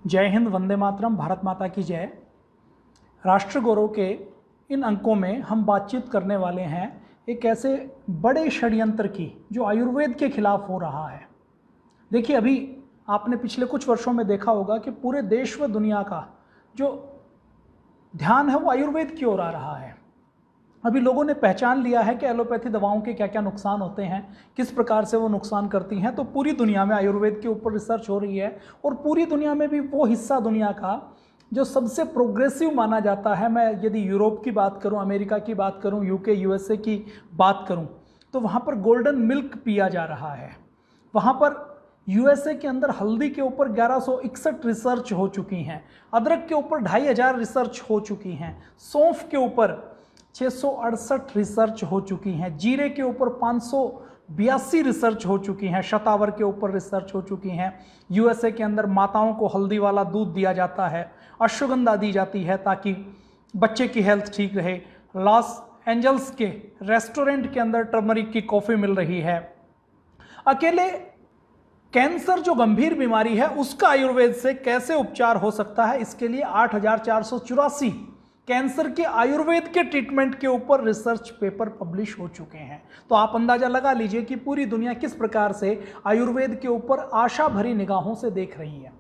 जय हिंद, वंदे मातरम, भारत माता की जय। राष्ट्र गौरव के इन अंकों में हम बातचीत करने वाले हैं एक ऐसे बड़े षड्यंत्र की जो आयुर्वेद के खिलाफ हो रहा है। देखिए, अभी आपने पिछले कुछ वर्षों में देखा होगा कि पूरे देश व दुनिया का जो ध्यान है वो आयुर्वेद की ओर आ रहा है। अभी लोगों ने पहचान लिया है कि एलोपैथी दवाओं के क्या क्या नुकसान होते हैं, किस प्रकार से वो नुकसान करती हैं। तो पूरी दुनिया में आयुर्वेद के ऊपर रिसर्च हो रही है और पूरी दुनिया में भी वो हिस्सा दुनिया का जो सबसे प्रोग्रेसिव माना जाता है, मैं यदि यूरोप की बात करूं, अमेरिका की बात करूं, यूके यूएसए की बात करूं, तो वहाँ पर गोल्डन मिल्क पिया जा रहा है। वहाँ पर यूएसए के अंदर हल्दी के ऊपर 1161 रिसर्च हो चुकी हैं, अदरक के ऊपर 2500 रिसर्च हो चुकी हैं, सौंफ के ऊपर 668 रिसर्च हो चुकी हैं, जीरे के ऊपर 582 रिसर्च हो चुकी हैं, शतावर के ऊपर रिसर्च हो चुकी हैं। यूएसए के अंदर माताओं को हल्दी वाला दूध दिया जाता है, अश्वगंधा दी जाती है ताकि बच्चे की हेल्थ ठीक रहे। लॉस एंजल्स के रेस्टोरेंट के अंदर टर्मरिक की कॉफ़ी मिल रही है। अकेले कैंसर जो गंभीर बीमारी है उसका आयुर्वेद से कैसे उपचार हो सकता है, इसके लिए 8484 कैंसर के आयुर्वेद के ट्रीटमेंट के ऊपर रिसर्च पेपर पब्लिश हो चुके हैं। तो आप अंदाजा लगा लीजिए कि पूरी दुनिया किस प्रकार से आयुर्वेद के ऊपर आशा भरी निगाहों से देख रही है।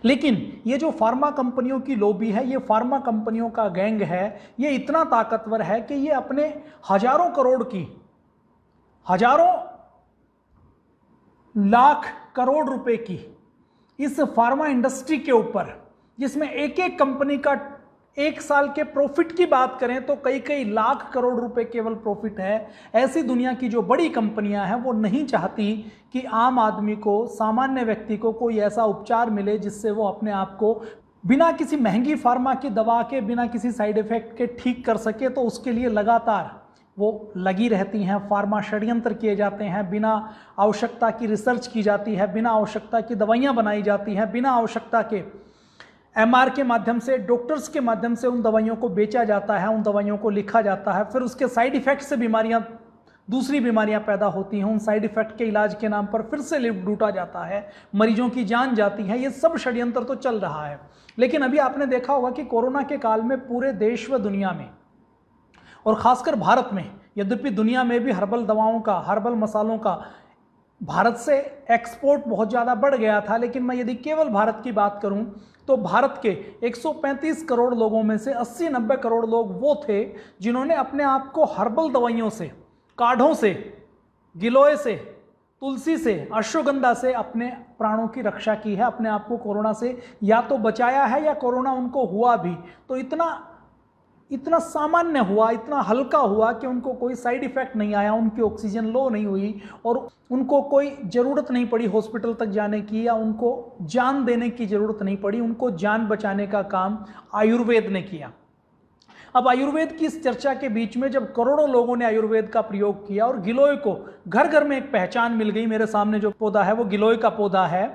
लेकिन ये जो फार्मा कंपनियों की लॉबी है, ये फार्मा कंपनियों का गैंग है, ये इतना ताकतवर है कि ये अपने हजारों करोड़ की, हजारों लाख करोड़ रुपए की इस फार्मा इंडस्ट्री के ऊपर, जिसमें एक एक कंपनी का एक साल के प्रॉफिट की बात करें तो कई कई लाख करोड़ रुपए केवल प्रॉफिट है, ऐसी दुनिया की जो बड़ी कंपनियां हैं वो नहीं चाहती कि आम आदमी को, सामान्य व्यक्ति को कोई ऐसा उपचार मिले जिससे वो अपने आप को बिना किसी महंगी फार्मा की दवा के, बिना किसी साइड इफेक्ट के ठीक कर सके। तो उसके लिए लगातार वो लगी रहती हैं, फार्मा षड्यंत्र किए जाते हैं, बिना आवश्यकता की रिसर्च की जाती है, बिना आवश्यकता की दवाइयाँ बनाई जाती हैं, बिना आवश्यकता के एमआर के माध्यम से, डॉक्टर्स के माध्यम से उन दवाइयों को बेचा जाता है, उन दवाइयों को लिखा जाता है। फिर उसके साइड इफेक्ट से दूसरी बीमारियां पैदा होती हैं, उन साइड इफेक्ट के इलाज के नाम पर फिर से लूटा जाता है, मरीजों की जान जाती है। ये सब षड्यंत्र तो चल रहा है। लेकिन अभी आपने देखा होगा कि कोरोना के काल में पूरे देश व दुनिया में और खासकर भारत में, यद्यपि दुनिया में भी हर्बल दवाओं का, हर्बल मसालों का भारत से एक्सपोर्ट बहुत ज़्यादा बढ़ गया था, लेकिन मैं यदि केवल भारत की बात करूं तो भारत के 135 करोड़ लोगों में से 80-90 करोड़ लोग वो थे जिन्होंने अपने आप को हर्बल दवाइयों से, काढ़ों से, गिलोय से, तुलसी से, अश्वगंधा से अपने प्राणों की रक्षा की है, अपने आप को कोरोना से या तो बचाया है या कोरोना उनको हुआ भी तो इतना सामान्य हुआ, इतना हल्का हुआ कि उनको कोई साइड इफेक्ट नहीं आया, उनकी ऑक्सीजन लो नहीं हुई और उनको कोई ज़रूरत नहीं पड़ी हॉस्पिटल तक जाने की, या उनको जान देने की ज़रूरत नहीं पड़ी। उनको जान बचाने का काम आयुर्वेद ने किया। अब आयुर्वेद की इस चर्चा के बीच में जब करोड़ों लोगों ने आयुर्वेद का प्रयोग किया और गिलोय को घर घर में एक पहचान मिल गई, मेरे सामने जो पौधा है वो गिलोय का पौधा है,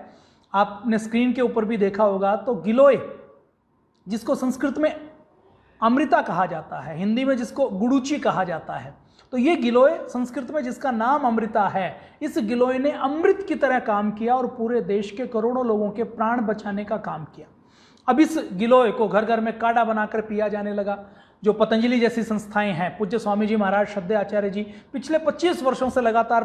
आपने स्क्रीन के ऊपर भी देखा होगा। तो गिलोय, जिसको संस्कृत में अमृता कहा जाता है, हिंदी में जिसको गुड़ूची कहा जाता है, तो ये गिलोय संस्कृत में जिसका नाम अमृता है, इस गिलोय ने अमृत की तरह काम किया और पूरे देश के करोड़ों लोगों के प्राण बचाने का काम किया। अब इस गिलोय को घर घर में काढ़ा बनाकर पिया जाने लगा। जो पतंजलि जैसी संस्थाएं हैं, पूज्य स्वामी जी महाराज श्रद्धेय आचार्य जी पिछले 25 वर्षों से लगातार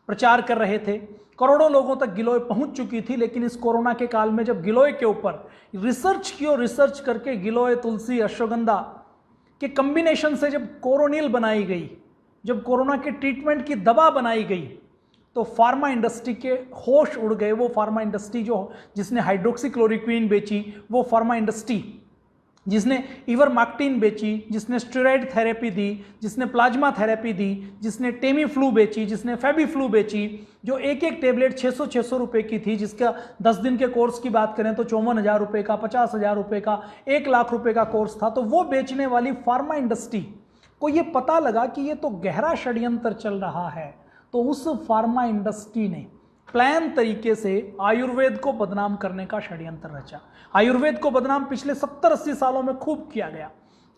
प्रचार कर रहे थे, करोड़ों लोगों तक गिलोय पहुंच चुकी थी। लेकिन इस कोरोना के काल में जब गिलोय के ऊपर रिसर्च की और रिसर्च करके गिलोय, तुलसी, अश्वगंधा के कॉम्बिनेशन से जब कोरोनिल बनाई गई, जब कोरोना के ट्रीटमेंट की दवा बनाई गई, तो फार्मा इंडस्ट्री के होश उड़ गए। वो फार्मा इंडस्ट्री जिसने हाइड्रोक्सीक्लोरोक्विन बेची, वो फार्मा इंडस्ट्री जिसने इवरमेक्टिन बेची, जिसने स्टेरॉइड थेरेपी दी, जिसने प्लाज्मा थेरेपी दी, जिसने टेमी फ्लू बेची, जिसने फेबी फ्लू बेची, जो एक एक टेबलेट 600 रुपए की थी, जिसका 10 दिन के कोर्स की बात करें तो 54,000 रुपये का, 50,000 रुपये का, 1 लाख रुपए का कोर्स था। तो वो बेचने वाली फार्मा इंडस्ट्री को ये पता लगा कि ये तो गहरा षड्यंत्र चल रहा है, तो उस फार्मा इंडस्ट्री ने प्लान तरीके से आयुर्वेद को बदनाम करने का षड्यंत्र रचा। आयुर्वेद को बदनाम पिछले 70-80 सालों में खूब किया गया।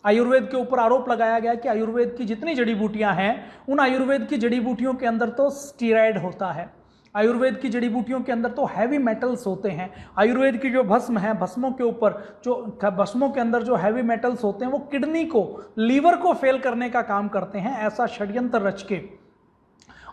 आयुर्वेद के ऊपर आरोप लगाया गया कि आयुर्वेद की जितनी जड़ी बूटियां हैं, उन आयुर्वेद की जड़ी बूटियों के अंदर तो स्टीरॉयड होता है, आयुर्वेद की जड़ी बूटियों के अंदर तो हैवी मेटल्स होते हैं। आयुर्वेद की जो भस्म है, भस्मों के ऊपर जो भस्मों के अंदर जो हैवी मेटल्स होते हैं वो किडनी को, लीवर को फेल करने का काम करते हैं। ऐसा षड्यंत्र रच के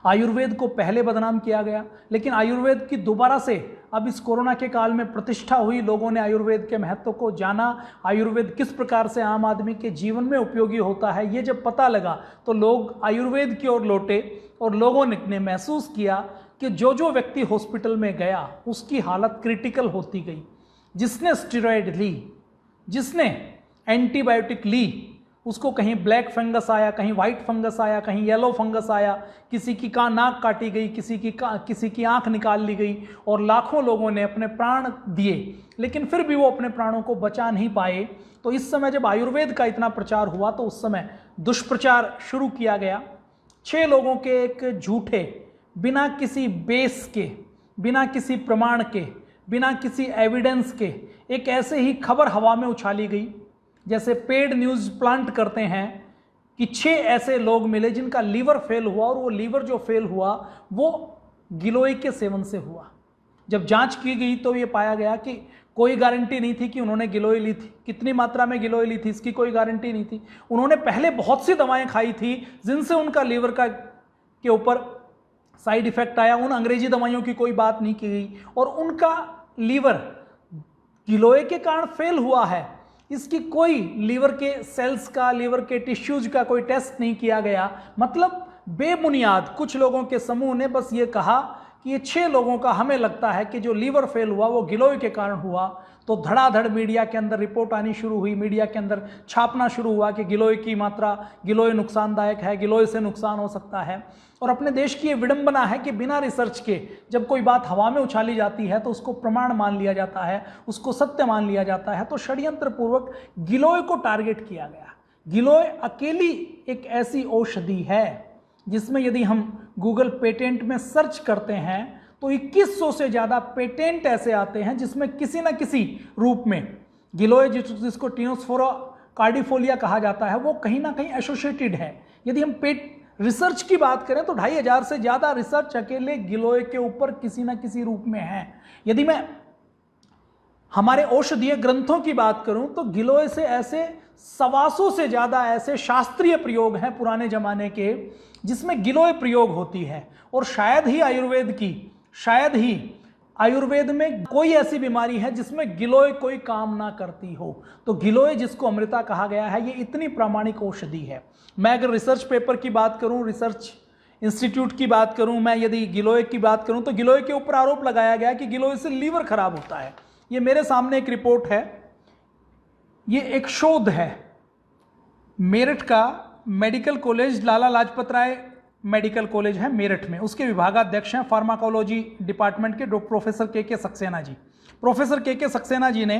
आयुर्वेद को पहले बदनाम किया गया, लेकिन आयुर्वेद की दोबारा से अब इस कोरोना के काल में प्रतिष्ठा हुई, लोगों ने आयुर्वेद के महत्व को जाना, आयुर्वेद किस प्रकार से आम आदमी के जीवन में उपयोगी होता है ये जब पता लगा तो लोग आयुर्वेद की ओर लौटे और लोगों ने महसूस किया कि जो जो व्यक्ति हॉस्पिटल में गया उसकी हालत क्रिटिकल होती गई। जिसने स्टेरॉयड ली, जिसने एंटीबायोटिक ली, उसको कहीं ब्लैक फंगस आया, कहीं वाइट फंगस आया, कहीं येलो फंगस आया, किसी की नाक काटी गई, किसी की आंख निकाल ली गई और लाखों लोगों ने अपने प्राण दिए, लेकिन फिर भी वो अपने प्राणों को बचा नहीं पाए। तो इस समय जब आयुर्वेद का इतना प्रचार हुआ तो उस समय दुष्प्रचार शुरू किया गया। 6 लोगों के एक झूठे, बिना किसी बेस के, बिना किसी प्रमाण के, बिना किसी एविडेंस के एक ऐसे ही खबर हवा में उछाली गई, जैसे पेड न्यूज़ प्लांट करते हैं कि 6 ऐसे लोग मिले जिनका लीवर फेल हुआ और वो लीवर जो फेल हुआ वो गिलोय के सेवन से हुआ। जब जांच की गई तो ये पाया गया कि कोई गारंटी नहीं थी कि उन्होंने गिलोय ली थी, कितनी मात्रा में गिलोय ली थी इसकी कोई गारंटी नहीं थी। उन्होंने पहले बहुत सी दवाएं खाई थी जिनसे उनका लीवर के ऊपर साइड इफेक्ट आया, उन अंग्रेजी दवाइयों की कोई बात नहीं की गई और उनका लीवर गिलोय के कारण फेल हुआ है, इसकी कोई लीवर के सेल्स का, लीवर के टिश्यूज का कोई टेस्ट नहीं किया गया। मतलब बेबुनियाद कुछ लोगों के समूह ने बस ये कहा कि ये 6 लोगों का हमें लगता है कि जो लीवर फेल हुआ वो गिलोय के कारण हुआ। तो धड़ाधड़ मीडिया के अंदर रिपोर्ट आनी शुरू हुई, मीडिया के अंदर छापना शुरू हुआ कि गिलोय की मात्रा, गिलोय नुकसानदायक है, गिलोय से नुकसान हो सकता है। और अपने देश की ये विडंबना है कि बिना रिसर्च के जब कोई बात हवा में उछाली जाती है तो उसको प्रमाण मान लिया जाता है, उसको सत्य मान लिया जाता है। तो षड्यंत्र पूर्वक गिलोय को टारगेट किया गया। गिलोय अकेली एक ऐसी औषधि है जिसमें यदि हम गूगल पेटेंट में सर्च करते हैं तो 2100 से ज़्यादा पेटेंट ऐसे आते हैं जिसमें किसी न किसी रूप में गिलोय, जिसको टिनोस्फोरा कार्डिफोलिया कहा जाता है, वो कहीं ना कहीं एसोसिएटेड है। यदि हम रिसर्च की बात करें तो 2500 से ज़्यादा रिसर्च अकेले गिलोय के ऊपर किसी न किसी रूप में है। यदि मैं हमारे औषधीय ग्रंथों की बात करूं तो गिलोय से ऐसे 125 से ज़्यादा ऐसे शास्त्रीय प्रयोग हैं पुराने जमाने के जिसमें गिलोय प्रयोग होती है। और शायद ही आयुर्वेद में कोई ऐसी बीमारी है जिसमें गिलोय कोई काम ना करती हो। तो गिलोय, जिसको अमृता कहा गया है, ये इतनी प्रामाणिक औषधि है। मैं अगर रिसर्च पेपर की बात करूं, रिसर्च इंस्टीट्यूट की बात करूं, मैं यदि गिलोय की बात करूं तो गिलोय के ऊपर आरोप लगाया गया कि गिलोय से लीवर खराब होता है। ये मेरे सामने एक रिपोर्ट है, ये एक शोध है मेरठ का medical college, Lala Lajpat Rai medical college है मेरठ में, उसके विभागाध्यक्ष हैं फार्माकोलॉजी डिपार्टमेंट के प्रोफेसर के सक्सेना जी। प्रोफेसर के सक्सेना जी ने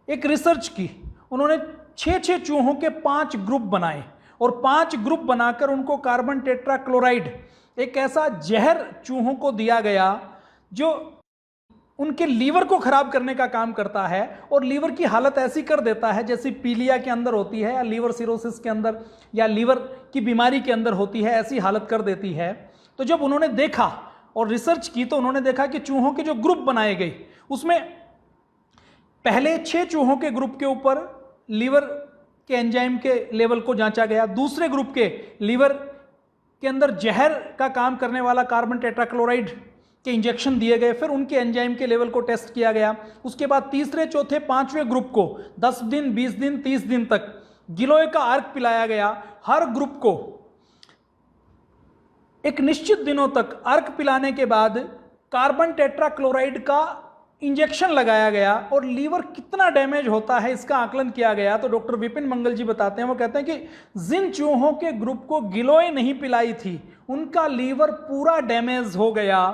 एक रिसर्च की। उन्होंने 6 चूहों के 5 ग्रुप बनाए और 5 ग्रुप बनाकर उनको कार्बन टेट्राक्लोराइड, एक ऐसा जहर चूहों को दिया गया जो उनके लीवर को खराब करने का काम करता है और लीवर की हालत ऐसी कर देता है जैसी पीलिया के अंदर होती है या लीवर सिरोसिस के अंदर या लीवर की बीमारी के अंदर होती है, ऐसी हालत कर देती है। तो जब उन्होंने देखा और रिसर्च की तो उन्होंने देखा कि चूहों के जो ग्रुप बनाए गए उसमें पहले 6 चूहों के ग्रुप के ऊपर लीवर के एंजाइम के लेवल को जांचा गया, दूसरे ग्रुप के लीवर के अंदर जहर का काम करने वाला कार्बन टेट्राक्लोराइड के इंजेक्शन दिए गए, फिर उनके एंजाइम के लेवल को टेस्ट किया गया। उसके बाद तीसरे, चौथे, 5वें ग्रुप को 10 दिन, 20 दिन, 30 दिन तक गिलोय का अर्क पिलाया गया। हर ग्रुप को एक निश्चित दिनों तक अर्क पिलाने के बाद कार्बन टेट्राक्लोराइड का इंजेक्शन लगाया गया और लीवर कितना डैमेज होता है इसका आकलन किया गया। तो डॉक्टर विपिन मंगल जी बताते हैं, वो कहते हैं कि जिन चूहों के ग्रुप को गिलोय नहीं पिलाई थी उनका लीवर पूरा डैमेज हो गया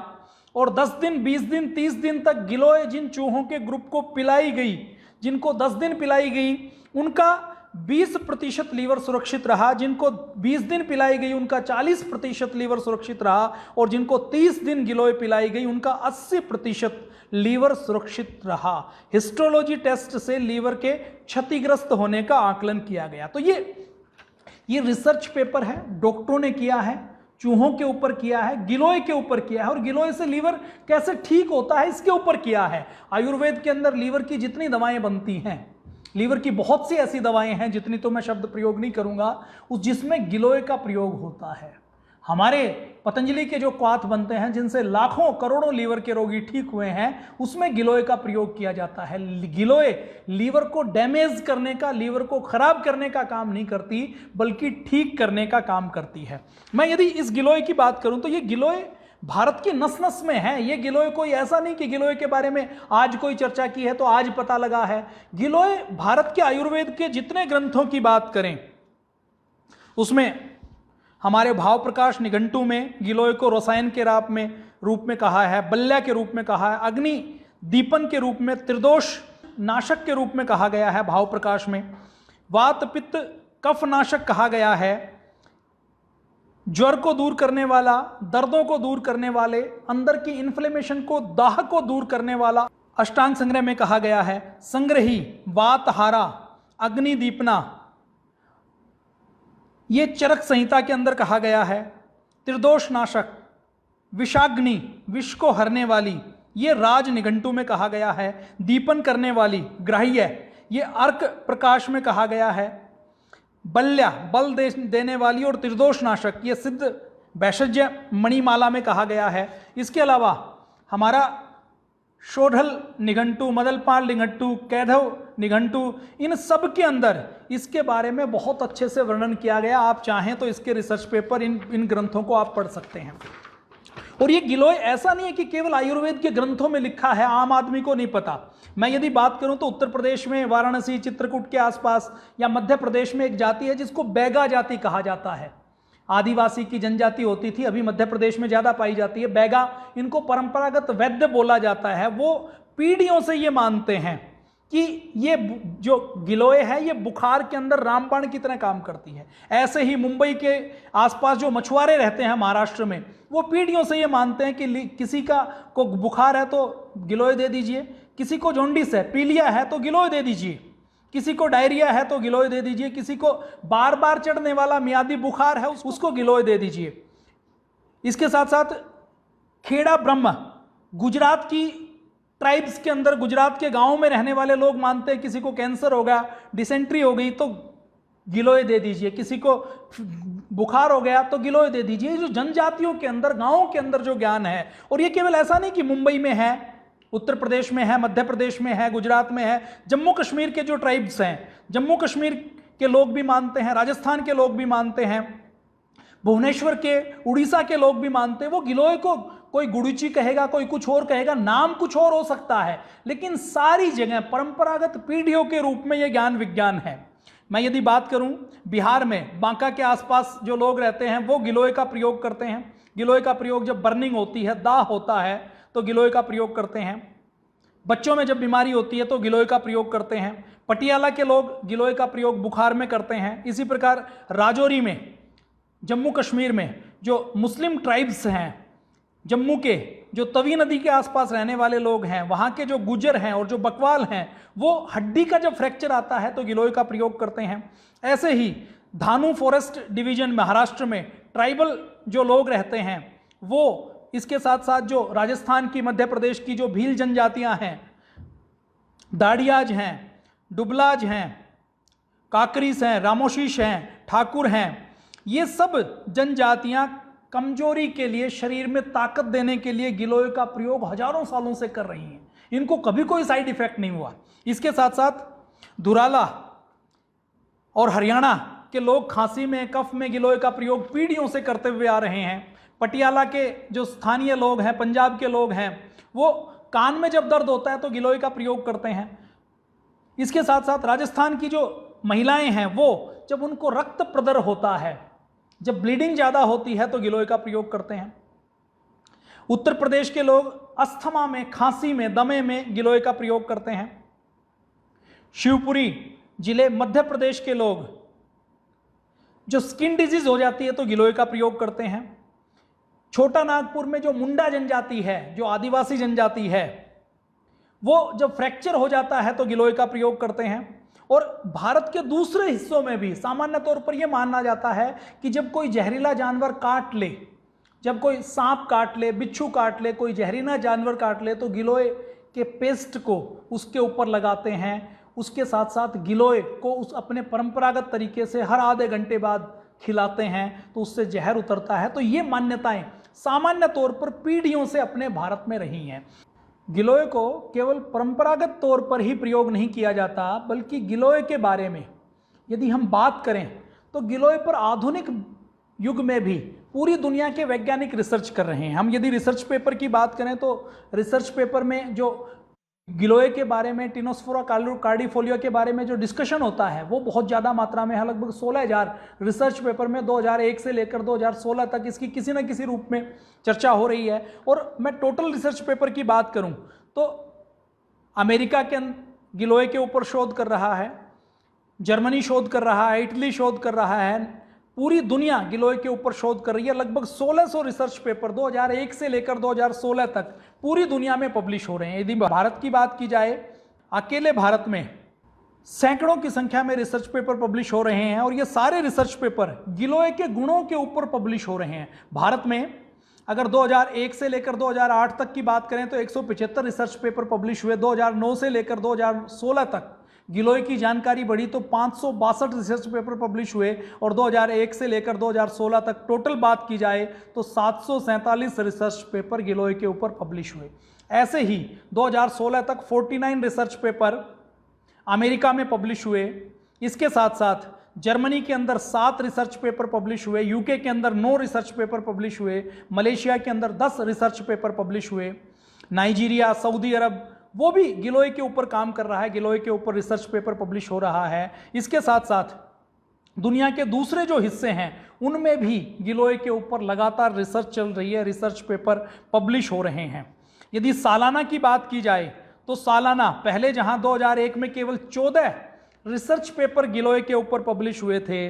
और 10 दिन, 20 दिन, 30 दिन तक गिलोय जिन चूहों के ग्रुप को पिलाई गई, जिनको 10 दिन पिलाई गई उनका 20% लीवर सुरक्षित रहा, जिनको 20 दिन पिलाई गई उनका 40% लीवर सुरक्षित रहा और जिनको 30 दिन गिलोय पिलाई गई उनका 80% लीवर सुरक्षित रहा। हिस्टोलॉजी टेस्ट से लीवर के क्षतिग्रस्त होने का आकलन किया गया। तो ये रिसर्च पेपर है, डॉक्टरों ने किया है, चूहों के ऊपर किया है, गिलोय के ऊपर किया है, और गिलोय से लीवर कैसे ठीक होता है इसके ऊपर किया है। आयुर्वेद के अंदर लीवर की जितनी दवाएं बनती हैं, लीवर की बहुत सी ऐसी दवाएं हैं, जितनी तो मैं शब्द प्रयोग नहीं करूंगा, जिसमें गिलोय का प्रयोग होता है। हमारे पतंजलि के जो क्वाथ बनते हैं, जिनसे लाखों करोड़ों लीवर के रोगी ठीक हुए हैं, उसमें गिलोय का प्रयोग किया जाता है। गिलोय लीवर को डैमेज करने का, लीवर को खराब करने का काम नहीं करती, बल्कि ठीक करने का काम करती है। मैं यदि इस गिलोय की बात करूं तो ये गिलोय भारत की नस नस में है। ये गिलोय कोई ऐसा नहीं कि गिलोय के बारे में आज कोई चर्चा की है तो आज पता लगा है। गिलोय भारत के आयुर्वेद के जितने ग्रंथों की बात करें, उसमें हमारे भाव प्रकाश निघंटू में गिलोय को रसायन के रूप में कहा है, बल्ल्या के रूप में कहा है, अग्नि दीपन के रूप में, त्रिदोष नाशक के रूप में कहा गया है भाव प्रकाश में, वात पित्त कफ नाशक कहा गया है, ज्वर को दूर करने वाला, दर्दों को दूर करने वाले, अंदर की इन्फ्लेमेशन को, दाह को दूर करने वाला अष्टांग संग्रह में कहा गया है, संग्रही, वातहारा, अग्नि दीपना, ये चरक संहिता के अंदर कहा गया है, त्रिदोष नाशक, विषाग्नि, विष को हरने वाली, ये राज निघंटू में कहा गया है, दीपन करने वाली, ग्राह्य, ये अर्क प्रकाश में कहा गया है, बल्या, बल देने वाली, और त्रिदोष नाशक, ये सिद्ध वैशज्य मणिमाला में कहा गया है। इसके अलावा हमारा शोढल निघंटू, मदलपाल निघंटू, कैधव निघंटू, इन सब के अंदर इसके बारे में बहुत अच्छे से वर्णन किया गया। आप चाहें तो इसके रिसर्च पेपर, इन ग्रंथों को आप पढ़ सकते हैं। और ये गिलोय ऐसा नहीं है कि केवल आयुर्वेद के ग्रंथों में लिखा है, आम आदमी को नहीं पता। मैं यदि बात करूं तो उत्तर प्रदेश में वाराणसी, चित्रकूट के आसपास, या मध्य प्रदेश में एक जाति है जिसको बैगा जाति कहा जाता है। आदिवासी की जनजाति होती थी, अभी मध्य प्रदेश में ज्यादा पाई जाती है बैगा। इनको परंपरागत वैद्य बोला जाता है। वो पीढ़ियों से ये मानते हैं कि ये जो गिलोय है ये बुखार के अंदर रामबाण की तरह काम करती है। ऐसे ही मुंबई के आसपास जो मछुआरे रहते हैं महाराष्ट्र में, वो पीढ़ियों से ये मानते हैं कि किसी को बुखार है तो गिलोय दे दीजिए, किसी को जॉन्डिस है, पीलिया है तो गिलोय दे दीजिए, किसी को डायरिया है तो गिलोय दे दीजिए, किसी को बार बार चढ़ने वाला मियादी बुखार है उसको गिलोय दे दीजिए। इसके साथ साथ खेड़ा ब्रह्म, गुजरात की ट्राइब्स के अंदर, गुजरात के गांवों में रहने वाले लोग मानते हैं किसी को कैंसर होगा, डिसेंट्री हो गई तो गिलोय दे दीजिए, किसी को बुखार हो गया तो गिलोय दे दीजिए। जो जनजातियों के अंदर, गांवों के अंदर जो ज्ञान है, और ये केवल ऐसा नहीं कि मुंबई में है, उत्तर प्रदेश में है, मध्य प्रदेश में है, गुजरात में है, जम्मू कश्मीर के जो ट्राइब्स हैं, जम्मू कश्मीर के लोग भी मानते हैं, राजस्थान के लोग भी मानते हैं, भुवनेश्वर के, उड़ीसा के लोग भी मानते हैं। वो गिलोय को कोई गुड़ुची कहेगा, कोई कुछ और कहेगा, नाम कुछ और हो सकता है, लेकिन सारी जगह परंपरागत पीढ़ियों के रूप में यह ज्ञान विज्ञान है। मैं यदि बात करूं बिहार में, बांका के आसपास जो लोग रहते हैं वो गिलोय का प्रयोग करते हैं। गिलोय का प्रयोग जब बर्निंग होती है, दाह होता है, तो गिलोय का प्रयोग करते हैं। बच्चों में जब बीमारी होती है तो गिलोय का प्रयोग करते हैं। पटियाला के लोग गिलोय का प्रयोग बुखार में करते हैं। इसी प्रकार राजौरी में, जम्मू कश्मीर में जो मुस्लिम ट्राइब्स हैं, जम्मू के जो तवी नदी के आसपास रहने वाले लोग हैं, वहाँ के जो गुजर हैं और जो बकवाल हैं, वो हड्डी का जब फ्रैक्चर आता है तो गिलोय का प्रयोग करते हैं। ऐसे ही धानु फॉरेस्ट डिवीजन महाराष्ट्र में ट्राइबल जो लोग रहते हैं वो, इसके साथ साथ जो राजस्थान की, मध्य प्रदेश की जो भील जनजातियां हैं, दाड़ियाज हैं, डुबलाज हैं, काकरीस हैं, रामोशीश हैं, ठाकुर हैं, ये सब जनजातियां कमजोरी के लिए, शरीर में ताकत देने के लिए गिलोय का प्रयोग हजारों सालों से कर रही हैं। इनको कभी कोई साइड इफेक्ट नहीं हुआ। इसके साथ साथ दुराला और हरियाणा के लोग खांसी में, कफ में गिलोय का प्रयोग पीढ़ियों से करते हुए आ रहे हैं। पटियाला के जो स्थानीय लोग हैं, पंजाब के लोग हैं, वो कान में जब दर्द होता है तो गिलोय का प्रयोग करते हैं। इसके साथ साथ राजस्थान की जो महिलाएं हैं, वो जब उनको रक्त प्रदर होता है, जब ब्लीडिंग ज़्यादा होती है तो गिलोय का प्रयोग करते हैं। उत्तर प्रदेश के लोग अस्थमा में, खांसी में, दमे में गिलोय का प्रयोग करते हैं। शिवपुरी जिले मध्य प्रदेश के लोग जो स्किन डिजीज हो जाती है तो गिलोय का प्रयोग करते हैं। छोटा नागपुर में जो मुंडा जनजाति है, जो आदिवासी जनजाति है, वो जब फ्रैक्चर हो जाता है तो गिलोय का प्रयोग करते हैं। और भारत के दूसरे हिस्सों में भी सामान्य तौर पर यह माना जाता है कि जब कोई जहरीला जानवर काट ले, जब कोई सांप काट ले, बिच्छू काट ले, कोई जहरीला जानवर काट ले, तो गिलोय के पेस्ट को उसके ऊपर लगाते हैं। उसके साथ साथ गिलोय को उस अपने परंपरागत तरीके से हर आधे घंटे बाद खिलाते हैं तो उससे जहर उतरता है। तो ये मान्यताएं सामान्य तौर पर पीढ़ियों से अपने भारत में रही हैं। गिलोय को केवल परंपरागत तौर पर ही प्रयोग नहीं किया जाता, बल्कि गिलोय के बारे में यदि हम बात करें तो गिलोय पर आधुनिक युग में भी पूरी दुनिया के वैज्ञानिक रिसर्च कर रहे हैं। हम यदि रिसर्च पेपर की बात करें तो रिसर्च पेपर में जो गिलोय के बारे में, टिनोस्फोरा कार्डिफोलिया के बारे में जो डिस्कशन होता है वो बहुत ज़्यादा मात्रा में है। लगभग 16,000 रिसर्च पेपर में 2001 से लेकर 2016 तक इसकी किसी न किसी रूप में चर्चा हो रही है। और मैं टोटल रिसर्च पेपर की बात करूं तो अमेरिका के गिलोय के ऊपर शोध कर रहा है, जर्मनी शोध कर रहा है, इटली शोध कर रहा है, पूरी दुनिया गिलोय के ऊपर शोध कर रही है। लगभग 1600 रिसर्च पेपर 2001 से लेकर 2016 तक पूरी दुनिया में पब्लिश हो रहे हैं। यदि भारत की बात की जाए, अकेले भारत में सैकड़ों की संख्या में रिसर्च पेपर पब्लिश हो रहे हैं और ये सारे रिसर्च पेपर गिलोय के गुणों के ऊपर पब्लिश हो रहे हैं। भारत में अगर 2001 से लेकर 2008 तक की बात करें तो 175 रिसर्च पेपर पब्लिश हुए। 2009 से लेकर 2016 तक गिलोय की जानकारी बढ़ी तो 562 रिसर्च पेपर पब्लिश हुए और 2001 से लेकर 2016 तक टोटल बात की जाए तो 747 रिसर्च पेपर गिलोय के ऊपर पब्लिश हुए। ऐसे ही 2016 तक 49 रिसर्च पेपर अमेरिका में पब्लिश हुए। इसके साथ साथ जर्मनी के अंदर 7 रिसर्च पेपर पब्लिश हुए, यूके के अंदर 9 रिसर्च पेपर पब्लिश हुए, मलेशिया के अंदर 10 रिसर्च पेपर पब्लिश हुए, नाइजीरिया, सऊदी अरब वो भी गिलोय के ऊपर काम कर रहा है, गिलोय के ऊपर रिसर्च पेपर पब्लिश हो रहा है। इसके साथ साथ दुनिया के दूसरे जो हिस्से हैं उनमें भी गिलोय के ऊपर लगातार रिसर्च चल रही है, रिसर्च पेपर पब्लिश हो रहे हैं। यदि सालाना की बात की जाए तो सालाना पहले जहां 2001 में केवल 14 रिसर्च पेपर गिलोय के ऊपर पब्लिश हुए थे,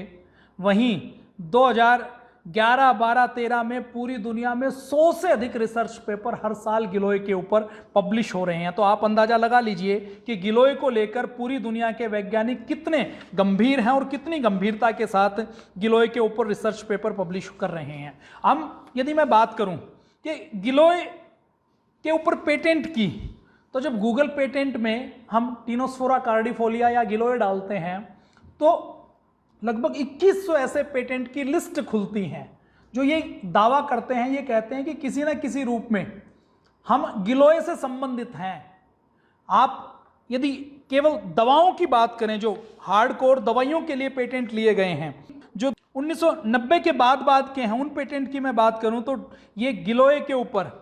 वहीं 2011, 12, 13 में पूरी दुनिया में 100 से अधिक रिसर्च पेपर हर साल गिलोय के ऊपर पब्लिश हो रहे हैं। तो आप अंदाजा लगा लीजिए कि गिलोय को लेकर पूरी दुनिया के वैज्ञानिक कितने गंभीर हैं और कितनी गंभीरता के साथ गिलोय के ऊपर रिसर्च पेपर पब्लिश कर रहे हैं। हम यदि मैं बात करूं कि गिलोय के ऊपर पेटेंट की, तो जब गूगल पेटेंट में हम टिनोस्फोरा कार्डिफोलिया या गिलोय डालते हैं तो लगभग 2100 ऐसे पेटेंट की लिस्ट खुलती हैं जो ये दावा करते हैं, ये कहते हैं कि किसी न किसी रूप में हम गिलोय से संबंधित हैं। आप यदि केवल दवाओं की बात करें, जो हार्डकोर दवाइयों के लिए पेटेंट लिए गए हैं, जो 1990 के बाद के हैं, उन पेटेंट की मैं बात करूं तो ये गिलोय के ऊपर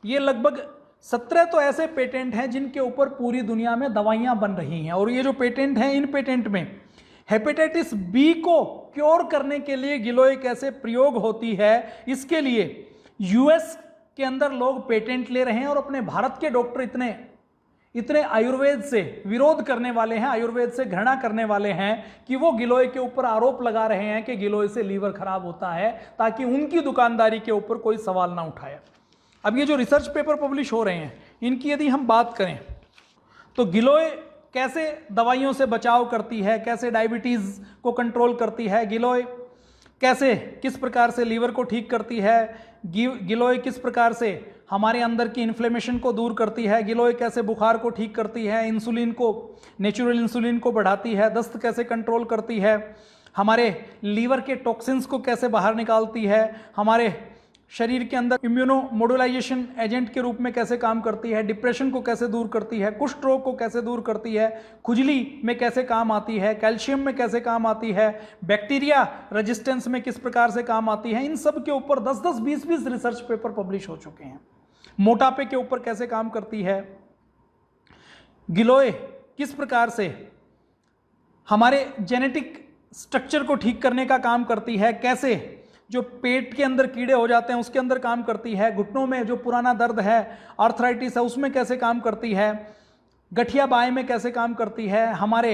ये लगभग 17 तो ऐसे पेटेंट हैं जिनके ऊपर पूरी दुनिया में दवाइयां बन रही हैं। और ये जो पेटेंट हैं, इन पेटेंट में हेपेटाइटिस बी को क्योर करने के लिए गिलोय कैसे प्रयोग होती है, इसके लिए यूएस के अंदर लोग पेटेंट ले रहे हैं। और अपने भारत के डॉक्टर इतने आयुर्वेद से विरोध करने वाले हैं, आयुर्वेद से घृणा करने वाले हैं कि वो गिलोय के ऊपर आरोप लगा रहे हैं कि गिलोय से लीवर खराब होता है, ताकि उनकी दुकानदारी के ऊपर कोई सवाल ना उठाए। अब ये जो रिसर्च पेपर पब्लिश हो रहे हैं, इनकी यदि हम बात करें तो गिलोय कैसे दवाइयों से बचाव करती है, कैसे डायबिटीज़ को कंट्रोल करती है, गिलोय कैसे किस प्रकार से लीवर को ठीक करती है, गिलोय किस प्रकार से हमारे अंदर की इन्फ्लेमेशन को दूर करती है, गिलोय कैसे बुखार को ठीक करती है, इंसुलिन को, नेचुरल इंसुलिन को बढ़ाती है, दस्त कैसे कंट्रोल करती है, हमारे लीवर के टॉक्सिन्स को कैसे बाहर निकालती है, हमारे शरीर के अंदर इम्यूनो मॉड्यूलाइजेशन एजेंट के रूप में कैसे काम करती है, डिप्रेशन को कैसे दूर करती है, कुष्ठ रोग को कैसे दूर करती है, खुजली में कैसे काम आती है, कैल्शियम में कैसे काम आती है, बैक्टीरिया रेजिस्टेंस में किस प्रकार से काम आती है, इन सब के ऊपर 10-10, 20-20 रिसर्च पेपर पब्लिश हो चुके हैं। मोटापे के ऊपर कैसे काम करती है, गिलोय किस प्रकार से हमारे जेनेटिक स्ट्रक्चर को ठीक करने का काम करती है, कैसे जो पेट के अंदर कीड़े हो जाते हैं उसके अंदर काम करती है, घुटनों में जो पुराना दर्द है, आर्थराइटिस है, उसमें कैसे काम करती है, गठिया बाय में कैसे काम करती है, हमारे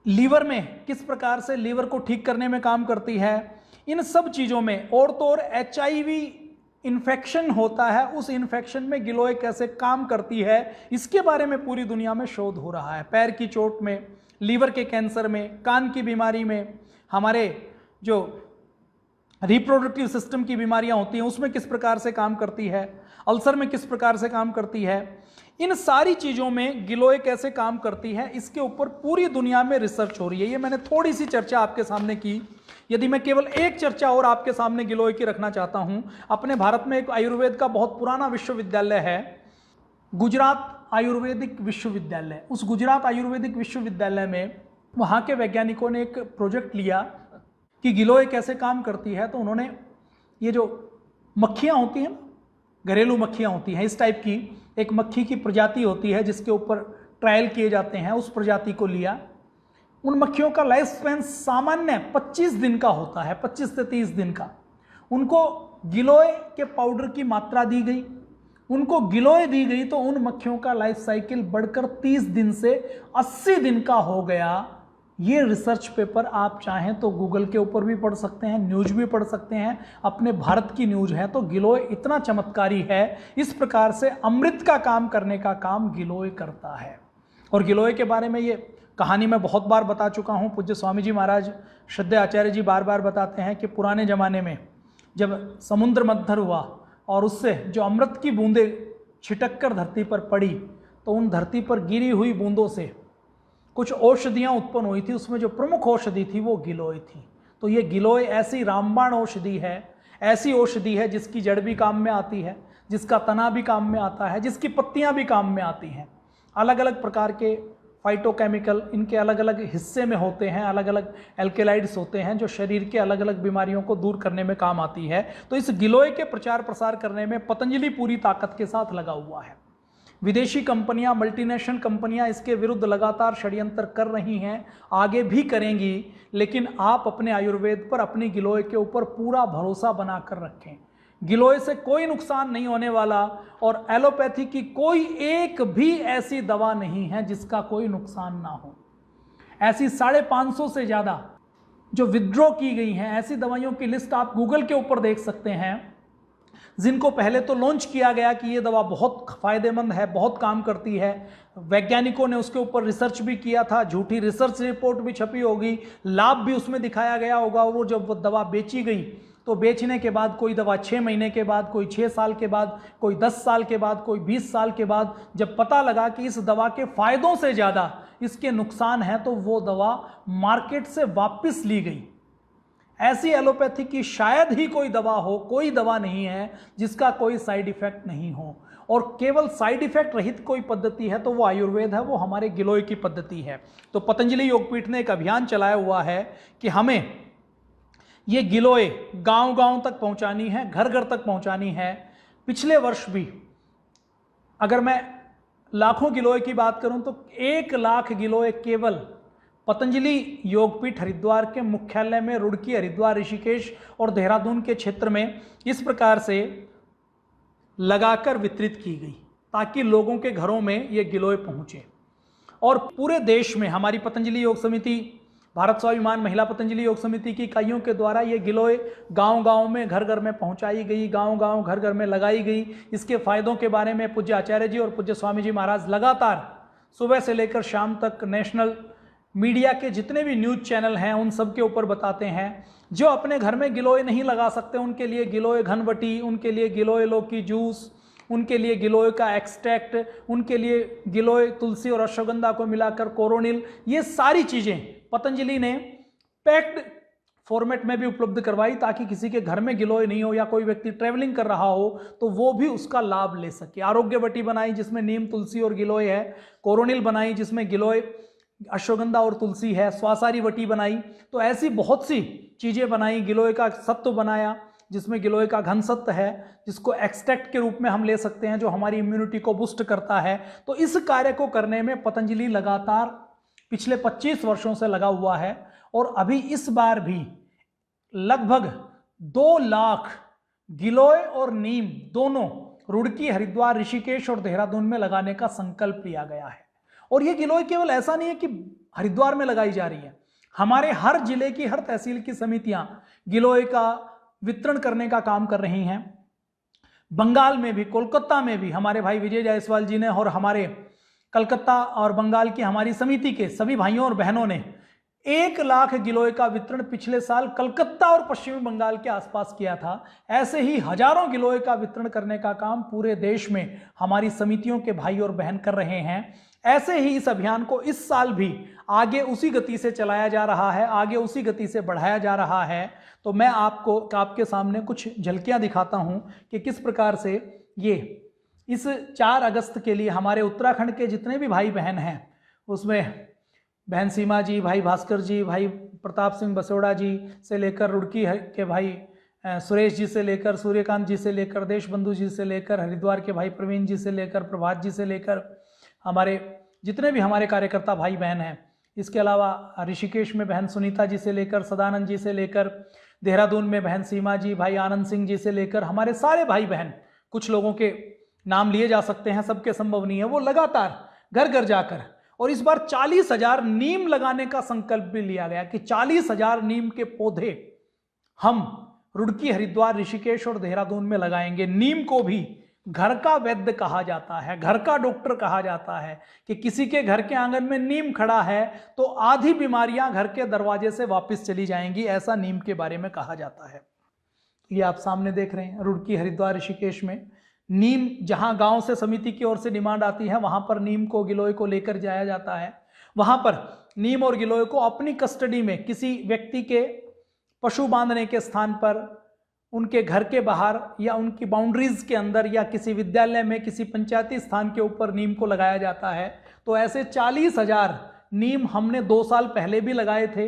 लीवर में किस प्रकार से लीवर को ठीक करने में काम करती है। इन सब चीज़ों में और तो और HIV इन्फेक्शन होता है, उस इन्फेक्शन में गिलोय कैसे काम करती है, इसके बारे में पूरी दुनिया में शोध हो रहा है। पैर की चोट में, लीवर के कैंसर में, कान की बीमारी में, हमारे जो रिप्रोडक्टिव सिस्टम की बीमारियां होती हैं उसमें किस प्रकार से काम करती है, अल्सर में किस प्रकार से काम करती है, इन सारी चीज़ों में गिलोय कैसे काम करती है, इसके ऊपर पूरी दुनिया में रिसर्च हो रही है। ये मैंने थोड़ी सी चर्चा आपके सामने की। यदि मैं केवल एक चर्चा और आपके सामने गिलोय की रखना चाहता हूं, अपने भारत में एक आयुर्वेद का बहुत पुराना विश्वविद्यालय है, गुजरात आयुर्वेदिक विश्वविद्यालय। उस गुजरात आयुर्वेदिक विश्वविद्यालय में वहाँ के वैज्ञानिकों ने एक प्रोजेक्ट लिया कि गिलोय कैसे काम करती है। तो उन्होंने ये जो मक्खियाँ होती हैं, घरेलू मक्खियाँ होती हैं, इस टाइप की एक मक्खी की प्रजाति होती है जिसके ऊपर ट्रायल किए जाते हैं, उस प्रजाति को लिया। उन मक्खियों का लाइफ स्पैन सामान्य 25 दिन का होता है, 25 से 30 दिन का। उनको गिलोय के पाउडर की मात्रा दी गई, उनको गिलोय दी गई, तो उन मक्खियों का लाइफ साइकिल बढ़कर 30 दिन से 80 दिन का हो गया। ये रिसर्च पेपर आप चाहें तो गूगल के ऊपर भी पढ़ सकते हैं, न्यूज भी पढ़ सकते हैं, अपने भारत की न्यूज है। तो गिलोय इतना चमत्कारी है, इस प्रकार से अमृत का काम करने का काम गिलोय करता है। और गिलोय के बारे में ये कहानी मैं बहुत बार बता चुका हूँ। पूज्य स्वामी जी महाराज श्रद्धेय आचार्य जी बार बार बताते हैं कि पुराने ज़माने में जब समुद्र मंथन हुआ और उससे जो अमृत की बूंदें छिटक कर धरती पर पड़ी, तो उन धरती पर गिरी हुई बूंदों से कुछ औषधियाँ उत्पन्न हुई थी। उसमें जो प्रमुख औषधि थी वो गिलोय थी। तो ये गिलोय ऐसी रामबाण औषधि है, ऐसी औषधि है जिसकी जड़ भी काम में आती है, जिसका तना भी काम में आता है, जिसकी पत्तियाँ भी काम में आती हैं। अलग अलग प्रकार के फाइटोकेमिकल इनके अलग अलग हिस्से में होते हैं, अलग अलग एल्केलाइड्स होते हैं जो शरीर के अलग अलग बीमारियों को दूर करने में काम आती है। तो इस गिलोय के प्रचार प्रसार करने में पतंजलि पूरी ताकत के साथ लगा हुआ है। विदेशी कंपनियां, मल्टीनेशनल कंपनियां इसके विरुद्ध लगातार षड्यंत्र कर रही हैं, आगे भी करेंगी। लेकिन आप अपने आयुर्वेद पर, अपनी गिलोय के ऊपर पूरा भरोसा बनाकर रखें। गिलोय से कोई नुकसान नहीं होने वाला, और एलोपैथी की कोई एक भी ऐसी दवा नहीं है जिसका कोई नुकसान ना हो। ऐसी 550 से ज़्यादा जो विथड्रॉ की गई हैं, ऐसी दवाइयों की लिस्ट आप गूगल के ऊपर देख सकते हैं, जिनको पहले तो लॉन्च किया गया कि ये दवा बहुत फायदेमंद है, बहुत काम करती है। वैज्ञानिकों ने उसके ऊपर रिसर्च भी किया था, झूठी रिसर्च रिपोर्ट भी छपी होगी, लाभ भी उसमें दिखाया गया होगा। वो जब वो दवा बेची गई तो बेचने के बाद कोई दवा 6 महीने के बाद, कोई 6 साल के बाद, कोई 10 साल के बाद, कोई 20 साल के बाद जब पता लगा कि इस दवा के फायदों से ज़्यादा इसके नुकसान हैं, तो वो दवा मार्केट से वापस ली गई। ऐसी एलोपैथी की शायद ही कोई दवा हो, कोई दवा नहीं है जिसका कोई साइड इफेक्ट नहीं हो। और केवल साइड इफेक्ट रहित कोई पद्धति है तो वो आयुर्वेद है, वो हमारे गिलोय की पद्धति है। तो पतंजलि योगपीठ ने एक अभियान चलाया हुआ है कि हमें ये गिलोय गांव-गांव तक पहुंचानी है, घर घर तक पहुंचानी है। पिछले वर्ष भी अगर मैं लाखों गिलोय की बात करूं तो 1 लाख गिलोय केवल पतंजलि योगपीठ हरिद्वार के मुख्यालय में, रुड़की, हरिद्वार, ऋषिकेश और देहरादून के क्षेत्र में इस प्रकार से लगाकर वितरित की गई ताकि लोगों के घरों में ये गिलोय पहुंचे। और पूरे देश में हमारी पतंजलि योग समिति, भारत स्वाभिमान महिला पतंजलि योग समिति की इकाइयों के द्वारा ये गिलोय गांव-गांव में, घर घर में पहुंचाई गई, गांव-गांव, घर घर में लगाई गई। इसके फायदों के बारे में पूज्य आचार्य जी और पूज्य स्वामी जी महाराज लगातार सुबह से लेकर शाम तक नेशनल मीडिया के जितने भी न्यूज़ चैनल हैं उन सब के ऊपर बताते हैं। जो अपने घर में गिलोय नहीं लगा सकते उनके लिए गिलोय घनवटी, उनके लिए गिलोय लौकी जूस, उनके लिए गिलोय का एक्सट्रैक्ट, उनके लिए गिलोय तुलसी और अश्वगंधा को मिलाकर कोरोनिल, ये सारी चीज़ें पतंजलि ने पैक्ड फॉर्मेट में भी उपलब्ध करवाई ताकि किसी के घर में गिलोय नहीं हो या कोई व्यक्ति ट्रैवलिंग कर रहा हो तो वो भी उसका लाभ ले सके। आरोग्यवटी बनाई जिसमें नीम, तुलसी और गिलोय है। कोरोनिल बनाई जिसमें गिलोय, अश्वगंधा और तुलसी है। स्वासारी वटी बनाई। तो ऐसी बहुत सी चीज़ें बनाई। गिलोय का सत्व बनाया जिसमें गिलोय का घन सत्व है, जिसको एक्सट्रैक्ट के रूप में हम ले सकते हैं, जो हमारी इम्यूनिटी को बूस्ट करता है। तो इस कार्य को करने में पतंजलि लगातार पिछले 25 वर्षों से लगा हुआ है। और अभी इस बार भी लगभग 2 लाख गिलोय और नीम दोनों रुड़की, हरिद्वार, ऋषिकेश और देहरादून में लगाने का संकल्प लिया गया है। और ये गिलोय केवल ऐसा नहीं है कि हरिद्वार में लगाई जा रही है, हमारे हर जिले की, हर तहसील की समितियां गिलोय का वितरण करने का काम कर रही हैं। बंगाल में भी, कोलकाता में भी हमारे भाई विजय जायसवाल जी ने और हमारे कलकत्ता और बंगाल की हमारी समिति के सभी भाइयों और बहनों ने 1 लाख गिलोय का वितरण पिछले साल कलकत्ता और पश्चिमी बंगाल के आसपास किया था। ऐसे ही हजारों गिलोय का वितरण करने का काम पूरे देश में हमारी समितियों के भाई और बहन कर रहे हैं। ऐसे ही इस अभियान को इस साल भी आगे उसी गति से चलाया जा रहा है, आगे उसी गति से बढ़ाया जा रहा है। तो मैं आपके सामने कुछ झलकियां दिखाता हूं कि किस प्रकार से ये इस 4 अगस्त के लिए हमारे उत्तराखंड के जितने भी भाई बहन हैं, उसमें बहन सीमा जी, भाई भास्कर जी, भाई प्रताप सिंह बसोड़ा जी से लेकर रुड़की के भाई सुरेश जी से लेकर सूर्यकांत जी से लेकर देशबंधु जी से लेकर हरिद्वार के भाई प्रवीण जी से लेकर प्रभात जी से लेकर हमारे जितने भी हमारे कार्यकर्ता भाई बहन हैं, इसके अलावा ऋषिकेश में बहन सुनीता जी से लेकर सदानंद जी से लेकर देहरादून में बहन सीमा जी, भाई आनंद सिंह जी से लेकर हमारे सारे भाई बहन, कुछ लोगों के नाम लिए जा सकते हैं, सबके संभव नहीं है, वो लगातार घर घर जाकर, और इस बार 40,000 नीम लगाने का संकल्प भी लिया गया कि 40,000 नीम के पौधे हम रुड़की, हरिद्वार, ऋषिकेश और देहरादून में लगाएंगे। नीम को भी घर का वैद्य कहा जाता है, घर का डॉक्टर कहा जाता है कि किसी के घर के आंगन में नीम खड़ा है तो आधी बीमारियां घर के दरवाजे से वापस चली जाएंगी, ऐसा नीम के बारे में कहा जाता है। ये आप सामने देख रहे हैं रुड़की, हरिद्वार, ऋषिकेश में नीम, जहां गांव से समिति की ओर से डिमांड आती है वहां पर नीम को, गिलोय को लेकर जाया जाता है। वहां पर नीम और गिलोय को अपनी कस्टडी में किसी व्यक्ति के पशु बांधने के स्थान पर, उनके घर के बाहर या उनकी बाउंड्रीज के अंदर या किसी विद्यालय में, किसी पंचायती स्थान के ऊपर नीम को लगाया जाता है। तो ऐसे 40,000 नीम हमने 2 साल पहले भी लगाए थे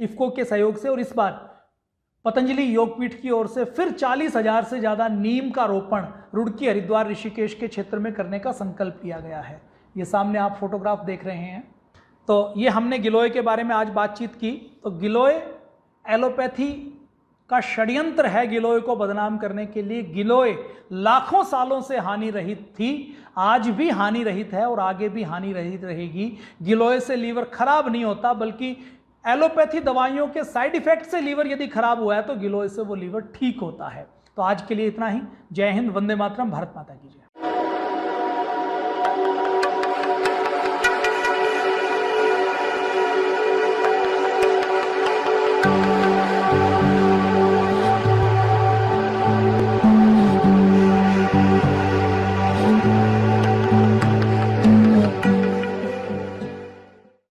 इफ्को के सहयोग से, और इस बार पतंजलि योगपीठ की ओर से फिर 40,000 से ज्यादा नीम का रोपण रुड़की, हरिद्वार, ऋषिकेश के क्षेत्र में करने का संकल्प लिया गया है। ये सामने आप फोटोग्राफ देख रहे हैं। तो ये हमने गिलोय के बारे में आज बातचीत की। तो गिलोय एलोपैथी का षड्यंत्र है गिलोय को बदनाम करने के लिए। गिलोय लाखों सालों से हानि रहित थी, आज भी हानि रहित है और आगे भी हानि रहित रहेगी। गिलोय से लीवर खराब नहीं होता, बल्कि एलोपैथी दवाइयों के साइड इफेक्ट से लीवर यदि खराब हुआ है तो गिलोय से वो लीवर ठीक होता है। तो आज के लिए इतना ही। जय हिंद, वंदे मातरम, भारत माता की जय।